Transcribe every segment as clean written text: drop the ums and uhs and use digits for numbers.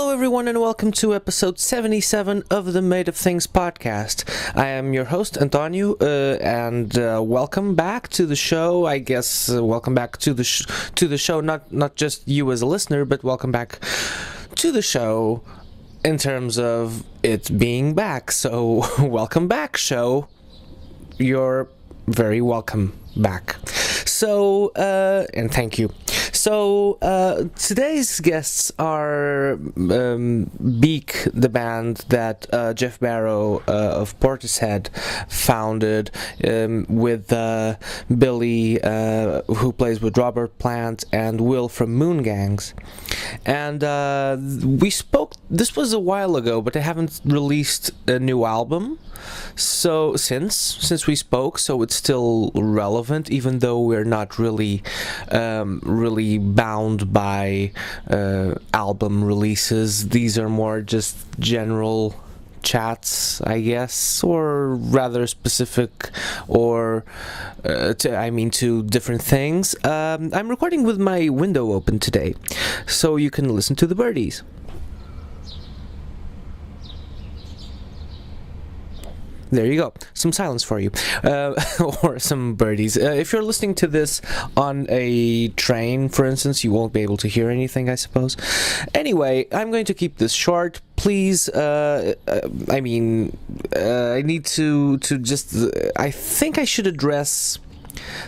Hello everyone and welcome to episode 77 of the Made of Things podcast. I am your host Antonio and welcome back to the show. I guess welcome back to the show, not just you as a listener, but welcome back to the show in terms of it being back. So welcome back, show. You're very welcome back. So and thank you. So today's guests are BEAK, the band that Geoff of Portishead founded with Billy, who plays with Robert Plant, and Will from Moon Gangs. And we spoke, this was a while ago, but they haven't released a new album. So since we spoke, so it's still relevant, even though we're not really bound by album releases. These are more just general chats, I guess, or rather specific, or to different things. I'm recording with my window open today, so you can listen to the birdies. There you go. Some silence for you. Or some birdies. If you're listening to this on a train, for instance, you won't be able to hear anything, I suppose. Anyway, I'm going to keep this short. Please, I need to just... I think I should address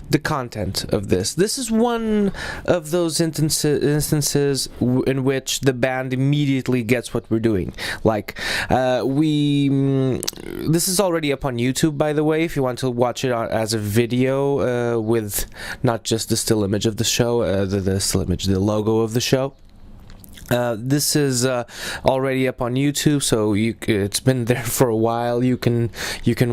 the content of this. This is one of those instances in which the band immediately gets what we're doing. Like, this is already up on YouTube, by the way, if you want to watch it as a video with not just the still image of the show, the still image, the logo of the show. This is already up on YouTube, so it's been there for a while. You can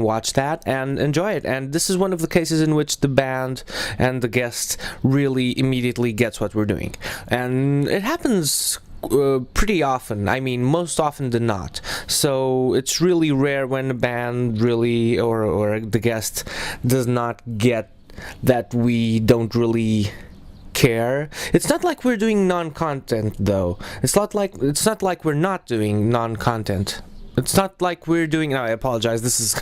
watch that and enjoy it. And this is one of the cases in which the band and the guest really immediately gets what we're doing, and it happens pretty often. I mean, most often than not. So it's really rare when a band really or the guest does not get that we don't really care. It's not like we're doing non-content, though. It's not like we're not doing non-content. It's not like we're doing... No, I apologize. This is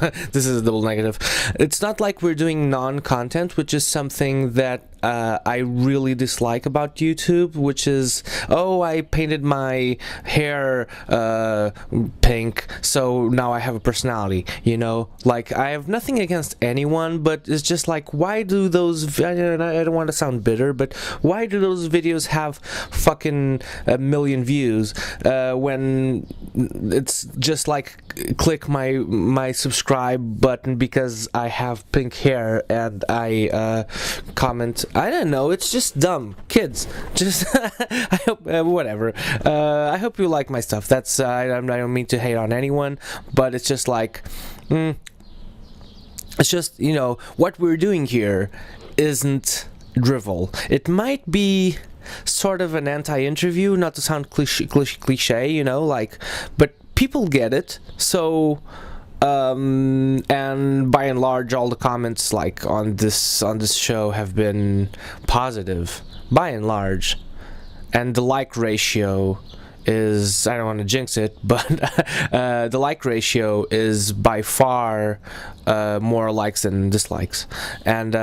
a double negative. It's not like we're doing non-content, which is something that I really dislike about YouTube, which is, oh, I painted my hair pink, so now I have a personality, you know? Like, I have nothing against anyone, but it's just like, why do those... I don't want to sound bitter, but why do those videos have fucking a million views when it's just like, click my subscribe button because I have pink hair and I comment... I don't know, it's just dumb. Kids, just I hope whatever. I hope you like my stuff. That's I don't mean to hate on anyone, but it's just like it's just, you know, what we're doing here isn't drivel. It might be sort of an anti-interview, not to sound cliche, you know, like, but people get it. So and by and large, all the comments like on this show have been positive, by and large, and the like ratio is, I don't want to jinx it, but the like ratio is by far more likes than dislikes, and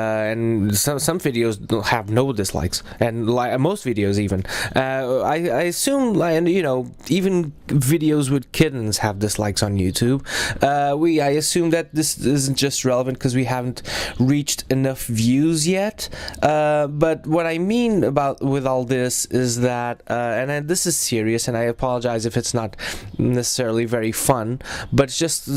some videos have no dislikes, and most videos even. I assume, and you know, even videos with kittens have dislikes on YouTube. I assume that this isn't just relevant because we haven't reached enough views yet. But what I mean with all this is that, this is serious, and I apologize if it's not necessarily very fun, but it's just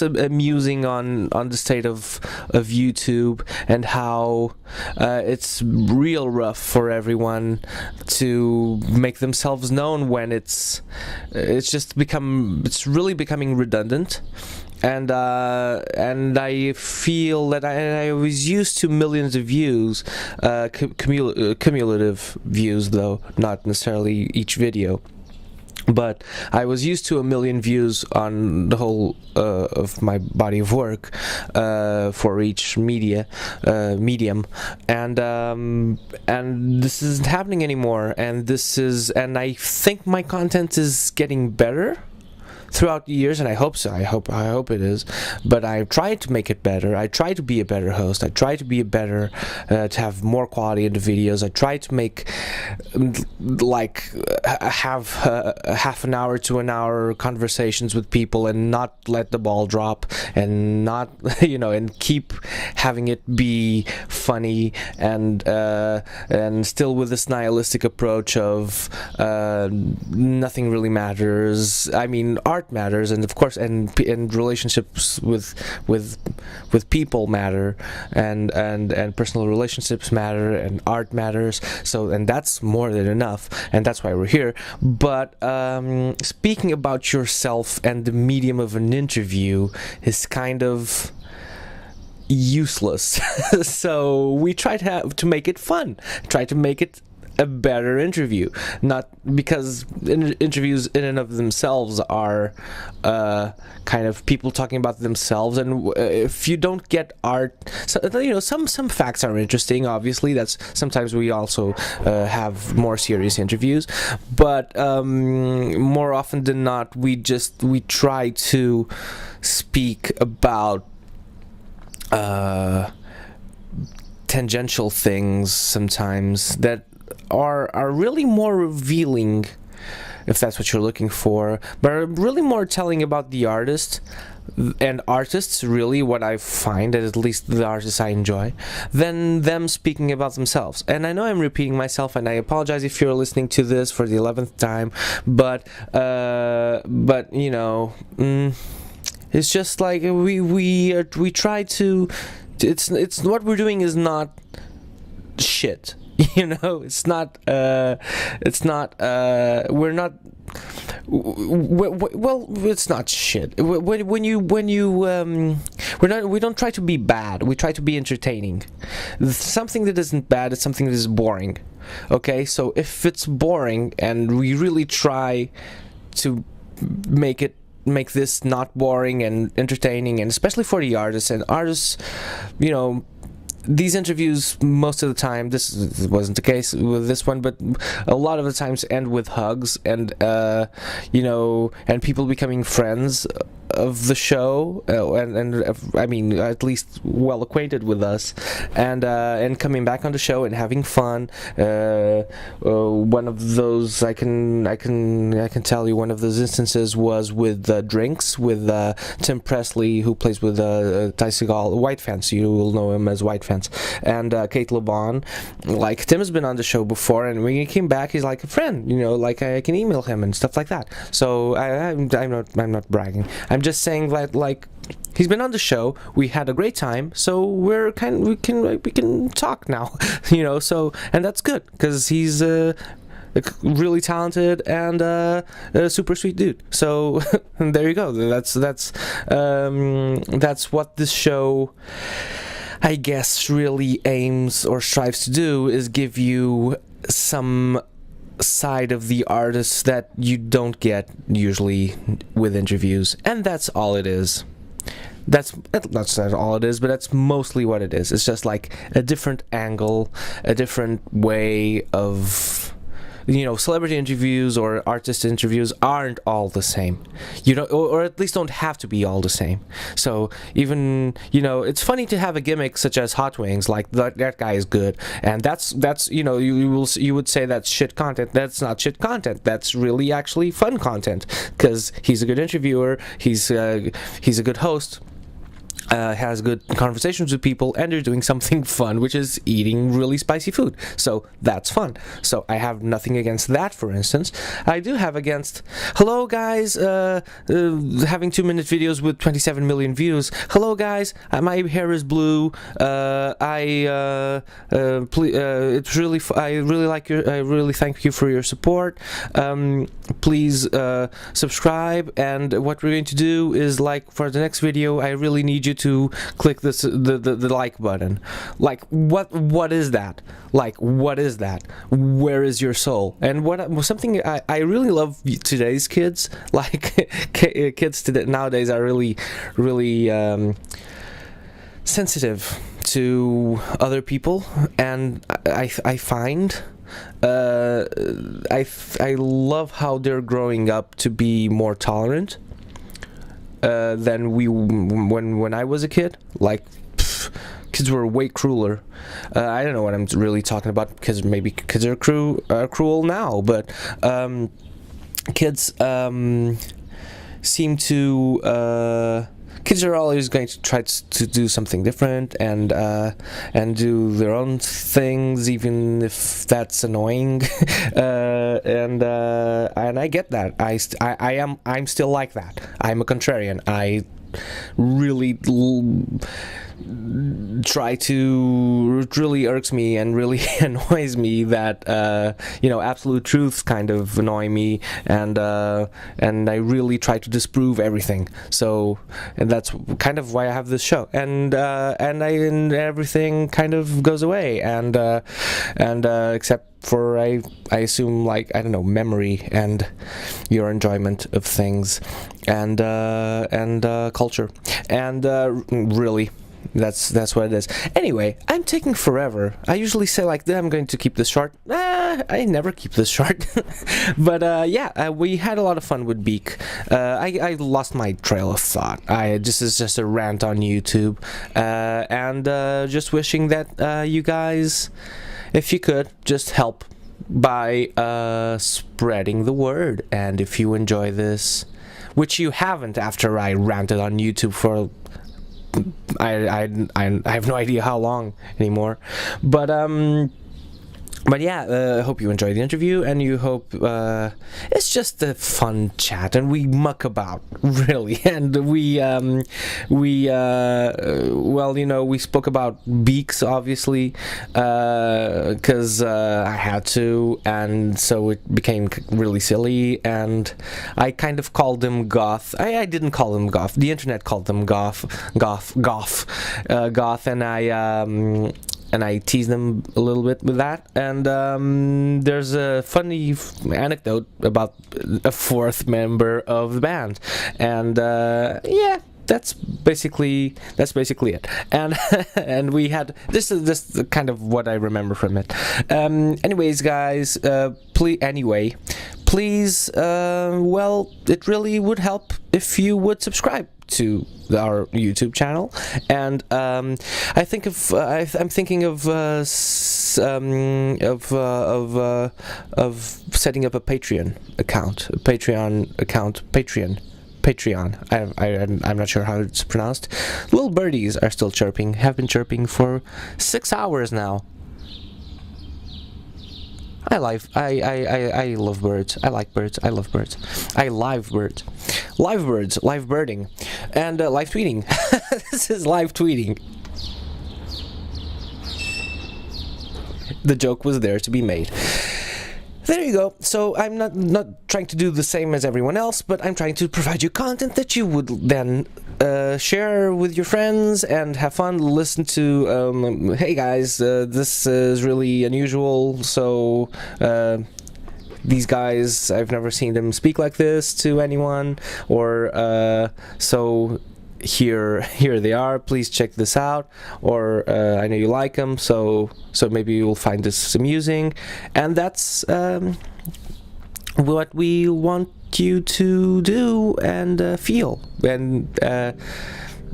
amusing on the state of YouTube and how it's real rough for everyone to make themselves known when it's really becoming redundant. And I feel that I was used to millions of views, cumulative views, though not necessarily each video. But I was used to 1 million views on the whole of my body of work for each medium, and this isn't happening anymore. And I think my content is getting better throughout the years, and I hope so. I hope it is. But I try to make it better. I try to be a better host. I try to be a better to have more quality in the videos. I try to make have half an hour to an hour conversations with people and not let the ball drop, and not and keep having it be funny, and still with this nihilistic approach of nothing really matters. I mean, art matters, and of course, and relationships with people matter, and personal relationships matter, and art matters. So, and that's more than enough, and that's why we're here. But speaking about yourself and the medium of an interview is kind of useless. So we try to make it fun, try to make it a better interview, not because interviews in and of themselves are kind of people talking about themselves, and if you don't get art, some facts are interesting, obviously. That's sometimes we also have more serious interviews, but more often than not we try to speak about tangential things sometimes that are really more revealing, if that's what you're looking for, but are really more telling about the artist and artists, really, what I find, at least the artists I enjoy, than them speaking about themselves. And I know I'm repeating myself, and I apologize if you're listening to this for the 11th time, but it's just like we try to. It's what we're doing is not shit. It's not. We're not. Well, it's not shit. We don't try to be bad. We try to be entertaining. Something that isn't bad is something that is boring. Okay, so if it's boring, and we really try to make this not boring and entertaining, and especially for the artists, these interviews, most of the time, this wasn't the case with this one, but a lot of the times end with hugs, and and people becoming friends of the show, and I mean, at least well acquainted with us, and coming back on the show and having fun. One of those I can tell you, one of those instances was with drinks with Tim Presley, who plays with Ty Segall, White Fence. You will know him as White Fence, and Kate LeBon. Like, Tim has been on the show before, and when he came back, he's like a friend. Like I can email him and stuff like that. So I'm not bragging. I'm just saying that, like, he's been on the show. We had a great time, so we can talk now, So, and that's good, because he's really talented and a super sweet dude. So there you go. That's what this show, I guess, really aims or strives to do, is give you some side of the artist that you don't get usually with interviews, and that's all it is. That's not all it is, but that's mostly what it is. It's just like a different angle, a different way of, celebrity interviews or artist interviews aren't all the same, or at least don't have to be all the same. So even, it's funny to have a gimmick such as Hot Wings, like that guy is good, and that's you would say that's shit content. That's not shit content. That's really actually fun content, because he's a good interviewer, he's a good host, has good conversations with people, and they're doing something fun, which is eating really spicy food. So that's fun. So I have nothing against that, for instance. I do have against, hello guys, having 2-minute videos with 27 million views. Hello guys, my hair is blue. It's really, I really thank you for your support. Please subscribe, and what we're going to do is, like, for the next video, I really need you you to click the like button. Like, what is that? Like, what is that? Where is your soul? And something I really love today's kids, like kids nowadays are really sensitive to other people, and I find I love how they're growing up to be more tolerant than when I was a kid. Like, kids were way crueler. I don't know what I'm really talking about, because maybe kids are cruel now, but kids seem to. Kids are always going to try to do something different and do their own things, even if that's annoying. And I get that. I'm still like that. I'm a contrarian. I really try to. It really irks me and really annoys me that absolute truths kind of annoy me, and I really try to disprove everything. So, and that's kind of why I have this show, and everything kind of goes away, and except for I assume, like, I don't know, memory and your enjoyment of things, and culture, and really. That's what it is. Anyway, I'm taking forever. I usually say like I'm going to keep this short. I never keep this short. But we had a lot of fun with BEAK. I lost my trail of thought. This is just a rant on YouTube, and just wishing that you guys, if you could, just help by spreading the word. And if you enjoy this, which you haven't after I ranted on YouTube for I have no idea how long anymore, but yeah, I hope you enjoyed the interview, and you hope it's just a fun chat, and we muck about, really, and we spoke about Beaks, obviously, because I had to, and so it became really silly, and I kind of called them goth. I didn't call them goth. The internet called them goth, and I tease them a little bit with that. And there's a funny anecdote about a fourth member of the band, and that's basically it. And and we had this is kind of what I remember from it. Anyways, guys, please, it really would help if you would subscribe to our YouTube channel, and I'm thinking of setting up a Patreon account. I'm not sure how it's pronounced. Little birdies are still chirping. Have been chirping for 6 hours now. I love birds. I like birds. I love birds. I live birds. Live birding, and live tweeting. This is live tweeting. The joke was there to be made. There you go. So I'm not trying to do the same as everyone else, but I'm trying to provide you content that you would then share with your friends and have fun, listen to. Hey guys, this is really unusual, so these guys, I've never seen them speak like this to anyone, or so here they are, please check this out, or I know you like them, so maybe you'll find this amusing. And that's what we want you to do and feel, and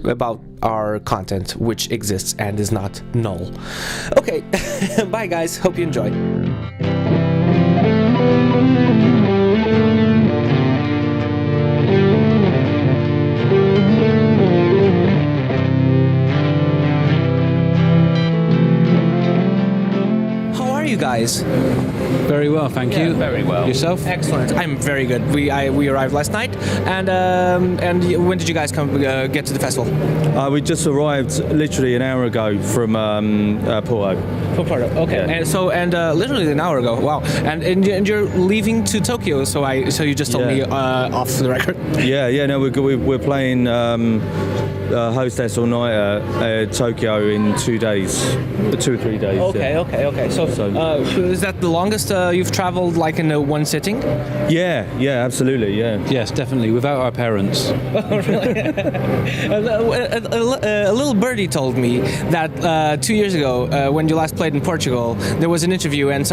about our content, which exists and is not null. Okay, bye guys, hope you enjoyed. You guys? Very well, thank you. Very well. Yourself? Excellent. I'm very good. We arrived last night, and when did you guys come get to the festival? We just arrived literally an hour ago from Porto. From Porto. Okay. Yeah. And literally an hour ago. Wow. And you're leaving to Tokyo. So you just told me off the record. Yeah. No, we're playing. hostess all night at Tokyo in 2 days, 2 or 3 days. Okay. So is that the longest you've traveled, like in one sitting? Yeah, absolutely, yeah. Yes, definitely, without our parents. A little birdie told me that 2 years ago, when you last played in Portugal, there was an interview and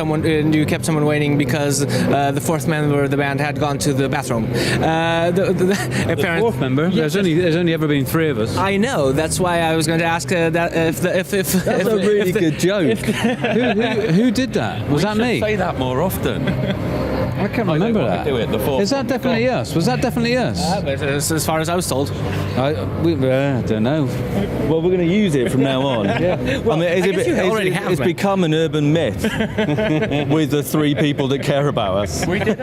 you kept someone waiting because the fourth member of the band had gone to the bathroom. The fourth member? Yeah, there's only ever been 3 of us. I know. That's why I was going to ask that if That's a really good joke. Who did that? Was that me? Say that more often. I can't remember that. Do it, the fourth. Is that definitely us? Was that definitely us? as far as I was told. I don't know. Well, we're going to use it from now on. Yeah. Well, I guess you already have, it's man. become an urban myth with the 3 people that care about us. We did.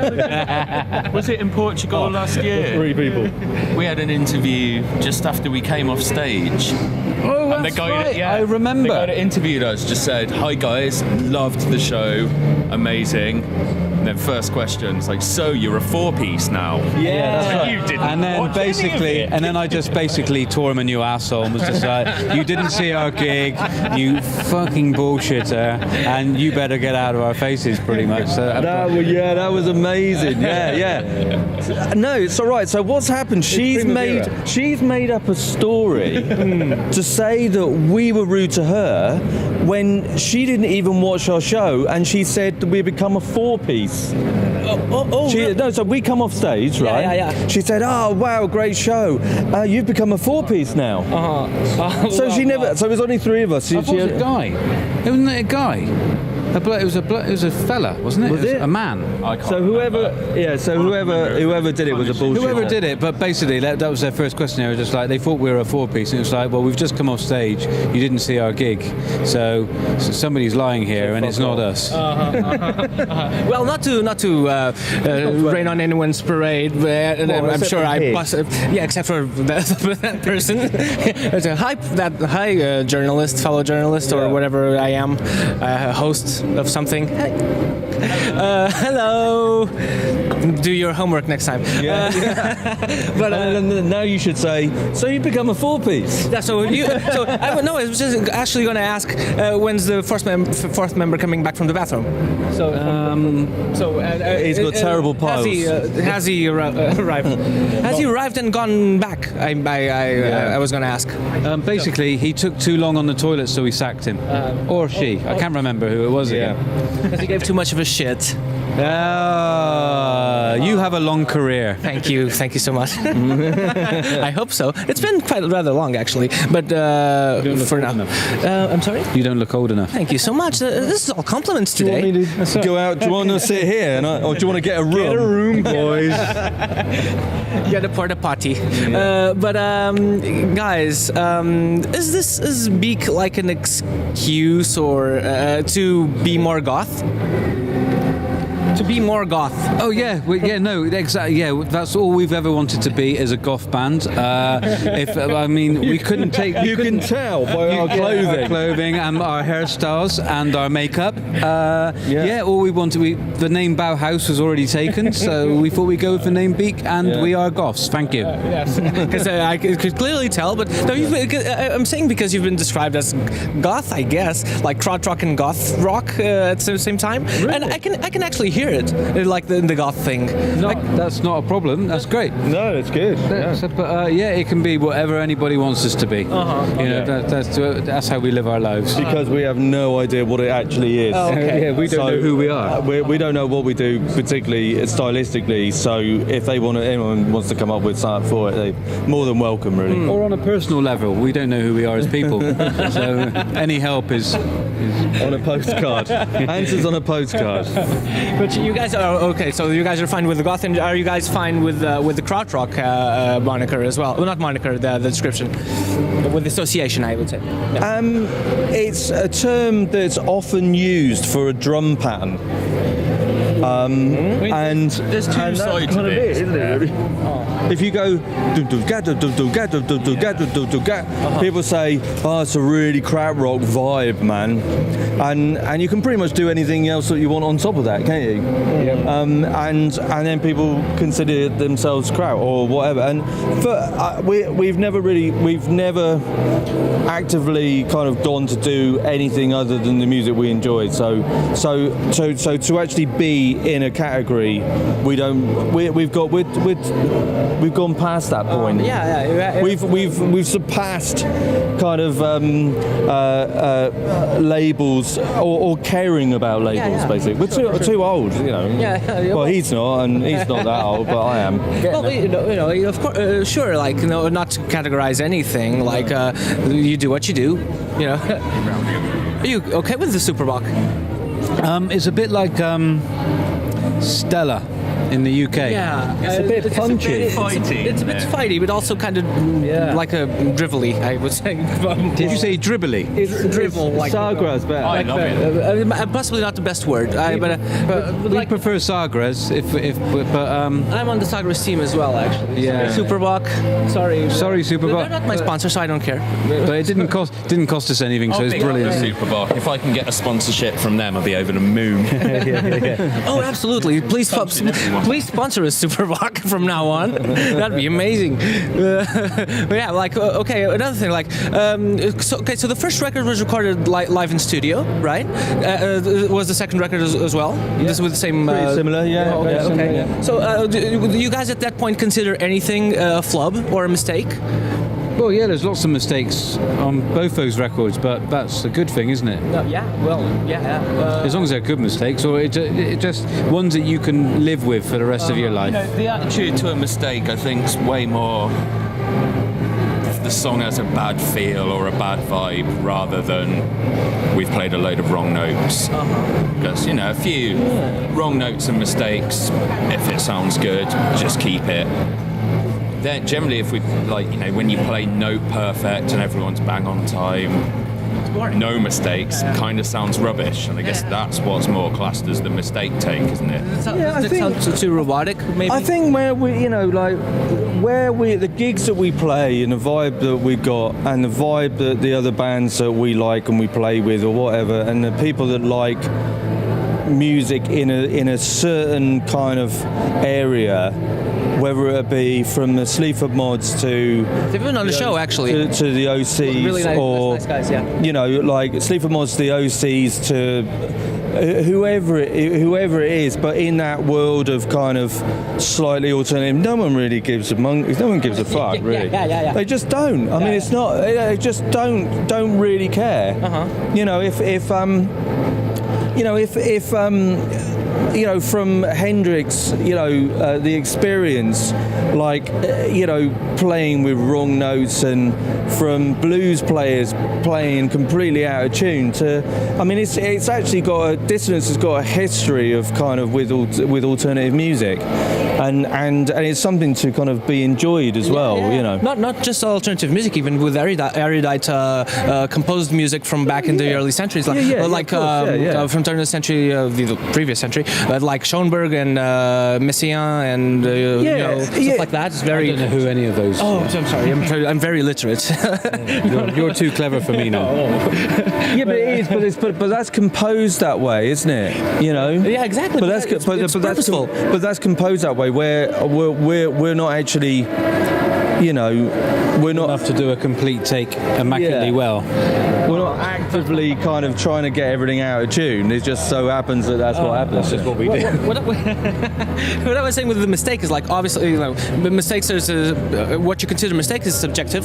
Was it in Portugal last year? 3 people. We had an interview just after we came off stage. Oh, And that's right. I The remember. guy that interviewed us just said, "Hi guys, loved the show, amazing." And then first question, it's like, "So you're a 4-piece now?" Yeah, that's right. You didn't And then watch any of basically, it. and then I just basically tore him a new asshole and was just like, "You didn't see our gig, you fucking bullshitter, and you better get out of our faces," pretty much. So, That was amazing. Yeah. No, it's all right. So what's happened? She's made up a story to say that we were rude to her when she didn't even watch our show, and she said that we become a 4-piece. So we come off stage, right? Yeah. She said, "Oh wow, great show. You've become a 4-piece now." So she never. So it was only 3 of us. I thought it was a guy. Wasn't it a guy? It was a fella, wasn't it? Was it? A man. I can't So whoever did it was a bullshit. Whoever did it, but basically that was their first question. They were just like, they thought we were a 4-piece, and it was like, well, we've just come off stage. You didn't see our gig, so somebody's lying here, and it's not us. Well, not to rain on anyone's parade, but I'm except sure for I his. must. Yeah, except for that person. It's a hi journalist, fellow journalist, or whatever I am, host of something. Hello. Do your homework next time. But now you should say. So you become a 4-piece. yeah, so I was just actually going to ask when's the fourth member coming back from the bathroom. He's got terrible piles. Has he arrived? Has he arrived and gone back? I was going to ask. Basically, he took too long on the toilet, so we sacked him. Or she. I can't remember who it was again. Because he gave too much of a shit. You have a long career. Thank you so much. I hope so. It's been rather long, actually, but for now. I'm sorry? You don't look old enough. Thank you so much. This is all compliments today. Do you want me to go out? Do you want to sit here, or do you want to get a room? Get a room, boys. Get a porta potty. But guys, is BEAK like an excuse or to be more goth? To be more goth. Oh yeah, exactly. Yeah, that's all we've ever wanted to be is a goth band. We couldn't take. You can tell by our clothing and our hairstyles and our makeup. All we wanted. The name Bauhaus was already taken, so we thought we'd go with the name BEAK, and we are goths. Thank you. Yes, because I could clearly tell. But no, I'm saying because you've been described as goth, I guess, like krautrock and goth rock at the same time, really? And I can actually hear it, like the goth thing. No, that's not a problem. That's great. No, it's good. But it can be whatever anybody wants us to be. That's how we live our lives. Because we have no idea what it actually is. Oh, okay. We don't know who we are. We don't know what we do, particularly stylistically. So if anyone wants to come up with something for it, they're more than welcome, really. Or on a personal level, we don't know who we are as people. So any help is on a postcard. Answers on a postcard. But you guys are okay. So you guys are fine with the goth, and are you guys fine with the krautrock moniker as well? Well, not moniker, the description, with association, I would say. Yeah. It's a term that's often used for a drum pattern. And There's two and that's sides kind of of it, isn't it? Really? If you go people say, oh, it's a really crap rock vibe, man, and you can pretty much do anything else that you want on top of that, can't you? And then people consider themselves crap or whatever. And we've never actively kind of gone to do anything other than the music we enjoyed. So to actually be in a category, we've gone past that point. We've surpassed kind of labels or caring about labels. Basically, we're too old, you know. Well, he's not, and he's not that old, but I am. Well, you know, of course, sure. Like, you know, not to categorize anything. Like, you do what you do. You know. Are you okay with the Superbock? It's a bit like Stella in the UK. Yeah, it's a bit punchy. It's a bit fighty, but also kind of like a drivelly, I would say. Did you say dribbly? It's drivel. Like Sagra's better. I love it. Possibly not the best word. But We prefer Sagres, but I'm on the Sagres team as well, actually. Yeah. Superbock. Sorry, Superbock. They're not my sponsor, so I don't care. But it didn't cost us anything, so it's brilliant. Superbock. If I can get a sponsorship from them, I'll be over the moon. Oh, absolutely. Please sponsor us, Superbock, from now on. That'd be amazing. But yeah, like, okay, another thing, like, so the first record was recorded live in studio, right? Was the second record as well? Yeah. This with the same... Pretty similar, yeah. Okay, yeah, okay. Yeah. So, do you guys at that point consider anything a flub or a mistake? Well, yeah, there's lots of mistakes on both those records, but that's a good thing, isn't it? As long as they're good mistakes, or it just ones that you can live with for the rest of your life. You know, the attitude to a mistake, I think, is way more if the song has a bad feel or a bad vibe, rather than we've played a load of wrong notes. Because, you know, a few wrong notes and mistakes, if it sounds good, just keep it. Then generally, if we, like, you know, when you play note perfect and everyone's bang on time, no mistakes, kind of sounds rubbish, and I guess that's what's more classed as the mistake take, isn't it? I think sounds too robotic, maybe. I think where we, you know, like the gigs that we play and the vibe that we got and the vibe that the other bands that we like and we play with or whatever, and the people that like music in a certain kind of area, whether it be from the Sleaford mods to... They've been on the show, actually. To the OCs, really nice, or... nice guys, yeah. You know, like Sleaford mods to the OCs to... Whoever it is, but in that world of kind of slightly alternative, no one really gives a no one gives a fuck, really. Yeah. They just don't. I mean, it's not. They just don't really care. You know, if you know, from Hendrix, you know, the experience, like, you know, playing with wrong notes, and from blues players playing completely out of tune to, I mean, it's actually got dissonance has got a history of kind of with alternative music, and it's something to kind of be enjoyed as well, you know. Not just alternative music, even with erudite composed music from back in the early centuries, from turn of the century, the previous century, like Schoenberg and Messiaen and you know, stuff like that. It's very. I don't know who any of those. Oh, I'm sorry. I'm very literate. You're too clever for me now. Yeah, but it is. But that's composed that way, isn't it? You know. Yeah, exactly. But that's purposeful. But that's composed that way, where we're not actually. You know, we're not enough to do a complete take immaculately well. We're not actively kind of trying to get everything out of tune. It just so happens that that's what happens. That's just what we do. What I was saying with the mistake is, like, obviously, you know, mistakes. What you consider a mistake is subjective,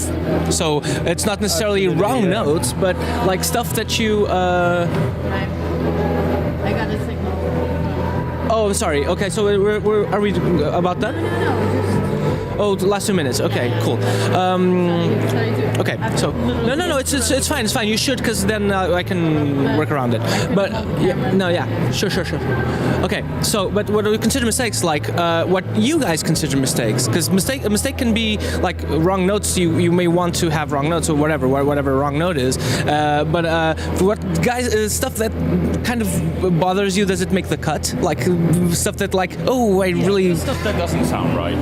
so it's not necessarily wrong notes, but like stuff that you. I got a signal. Oh, sorry. Okay, so are we about done? No. Oh, the last 2 minutes. Okay, cool. Okay, so no, it's fine. It's fine. You should, because then I can work around it. But sure. Okay, so but what do we consider mistakes? Like what you guys consider mistakes? Because a mistake can be like wrong notes. You may want to have wrong notes or whatever wrong note is. But for what guys stuff that kind of bothers you, does it make the cut? Like stuff that like stuff that doesn't sound right.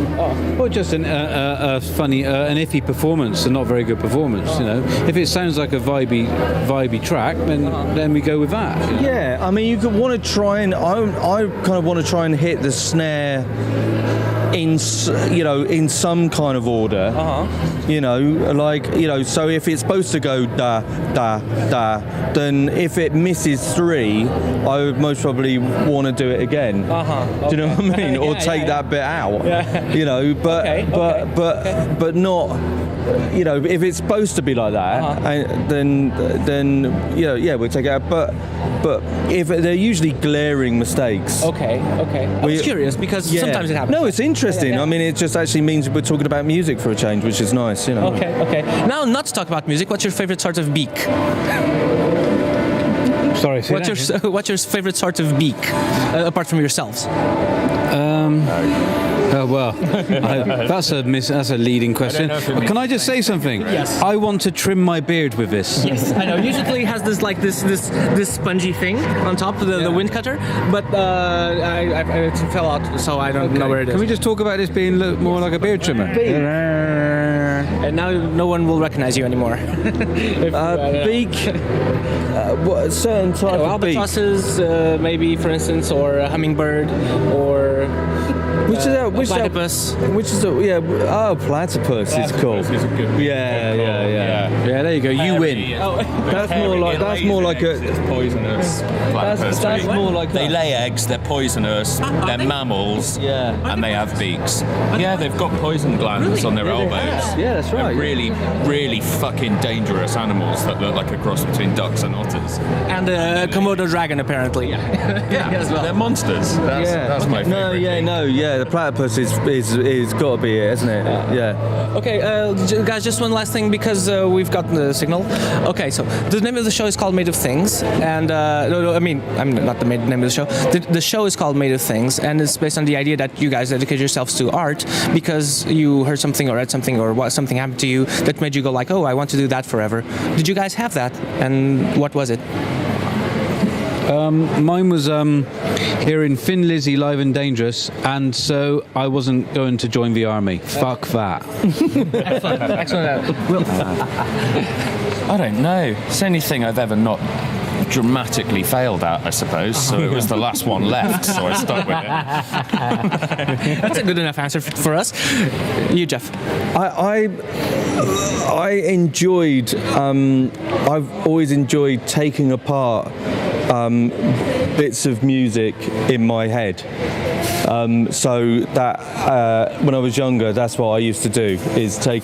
Or just a funny, an iffy performance, a not very good performance. You know, if it sounds like a vibey track, then we go with that. Yeah, I mean, you could want to try and I kind of want to try and hit the snare in some kind of order. So if it's supposed to go da da da, then if it misses 3, I would most probably want to do it again. Do you know what I mean? Or take that bit out. But not. If it's supposed to be like that, then we'll take it out. But if they're usually glaring mistakes. Okay. I was curious because sometimes it happens. No, it's interesting. I mean, it just actually means we're talking about music for a change, which is nice. Okay. Now, not to talk about music. What's your favorite sort of beak? Sorry. What's your favorite sort of beak, apart from yourselves? Oh well, that's a leading question. Can I just say something? Yes. I want to trim my beard with this. Yes, I know. Usually it has this spongy thing on top of the wind cutter, but it fell out, so I don't know where it is. Can we just talk about this being more like a beard trimmer? And now no one will recognize you anymore. Beak. What certain type of beak? Albatrosses, maybe, for instance, or a hummingbird, or. Platypus. Platypus is cool. Yeah, there you go. You win. That's more like a. It's poisonous. That's more like they lay eggs. They're poisonous. They're mammals. And they have beaks. Yeah, they've got poison glands on their elbows. Yeah, that's right. They're really, really fucking dangerous animals that look like a cross between ducks and otters. And a Komodo dragon, apparently. They're monsters. That's my favorite. The platypus is got to be it, isn't it? Okay, guys, just one last thing because we've got the signal. Okay, so the name of the show is called Made of Things, and I'm not the name of the show. The show is called Made of Things, and it's based on the idea that you guys dedicate yourselves to art because you heard something or read something or something happened to you that made you go like, oh, I want to do that forever. Did you guys have that, and what was it? Mine was hearing Thin Lizzy live and dangerous, and so I wasn't going to join the army. Fuck that. Excellent. I don't know. It's the only thing I've ever not dramatically failed at, I suppose. So it was the last one left, so I stuck with it. That's a good enough answer for us. You, Geoff. I enjoyed. I've always enjoyed taking apart bits of music in my head. So that when I was younger, that's what I used to do: is try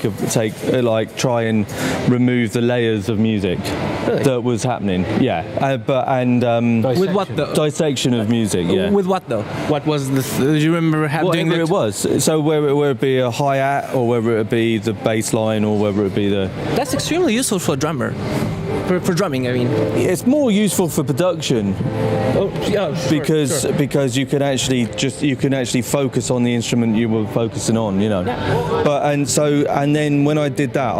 and remove the layers of music that was happening. With what though? Dissection of music. Yeah. With what though? What was the? Do you remember doing it was? So whether it be a hi-hat or whether it be the bass line or whether it be the. That's extremely useful for a drummer. For drumming, I mean. It's more useful for production. Because you can actually focus on the instrument you were focusing on, and then when I did that,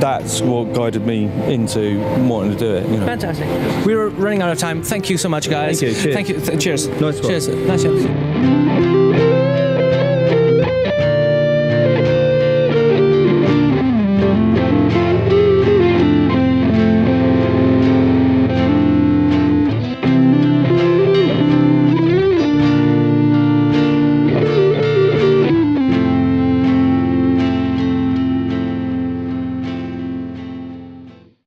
that's what guided me into wanting to do it. Fantastic. We were running out of time. Thank you so much, guys. Thank you. Thank you. Cheers. Nice one. Cheers. Nice.